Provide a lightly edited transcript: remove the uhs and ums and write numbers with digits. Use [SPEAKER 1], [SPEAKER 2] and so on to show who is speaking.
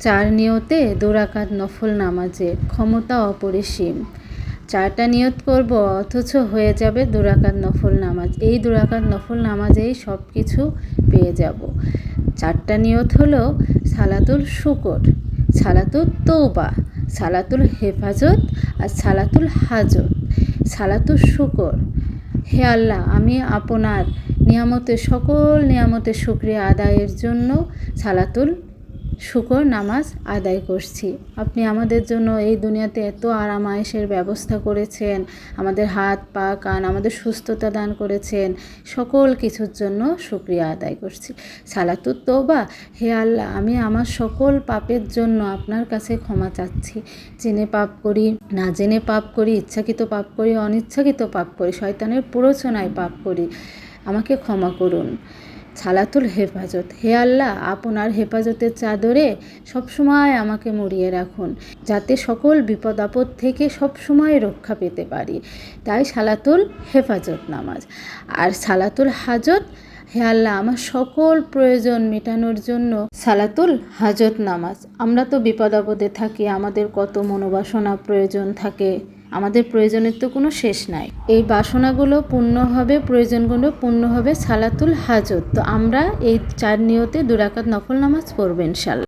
[SPEAKER 1] চার নিয়তে 2 রাকাত নফল নামাজের ক্ষমতা অপরিসীম। 4টা নিয়ত করব অথচ হয়ে যাবে 2 রাকাত নফল নামাজ। এই 2 রাকাত নফল নামাজেই সব কিছু পেয়ে যাব। 4টা নিয়ত হলো সালাতুল শুকর, সালাতুল তৌবা, সালাতুল হেফাজত আর সালাতুল হাজত। সালাতুল শুকর, হে আল্লাহ, আমি আপনার নিয়ামতের সকল নিয়ামতের শুকরিয়া আদায়ের জন্য সালাতুল শুকর নামাজ আদায় করছি। আপনি আমাদের জন্য এই দুনিয়াতে এত আরাম আয়েশের ব্যবস্থা করেছেন, আমাদের হাত পা কান, আমাদের সুস্থতা দান করেছেন, সকল কিছুর জন্য শুকরিয়া আদায় করছি। সালাতুত তওবা, হে আল্লাহ, আমি আমার সকল পাপের জন্য আপনার কাছে ক্ষমা চাচ্ছি। জেনে পাপ করি, না জেনে পাপ করি, ইচ্ছাকৃত পাপ করি, অনিচ্ছাকৃত পাপ করি, শয়তানের প্ররোচনায় পাপ করি, আমাকে ক্ষমা করুন। সালাতুল হেফাজত, হে আল্লাহ, আপনার হেফাজতের চাদরে সবসময় আমাকে মুড়িয়ে রাখুন, যাতে সকল বিপদ আপদ থেকে সবসময় রক্ষা পেতে পারি। তাই সালাতুল হেফাজত নামাজ। আর সালাতুল হাজত, হে আল্লাহ, আমার সকল প্রয়োজন মেটানোর জন্য সালাতুল হাজত নামাজ। আমরা তো বিপদ আপদে থাকি, আমাদের কত মনোবাসনা প্রয়োজন থাকে, আমাদের প্রয়োজনের তো কোনো শেষ নাই। এই বাসনাগুলো পূর্ণ হবে, প্রয়োজনগুলো পূর্ণ হবে সালাতুল হাজত। তো আমরা এই 4 নিয়তে 2 রাকাত নফল নামাজ পড়ব ইনশাআল্লাহ।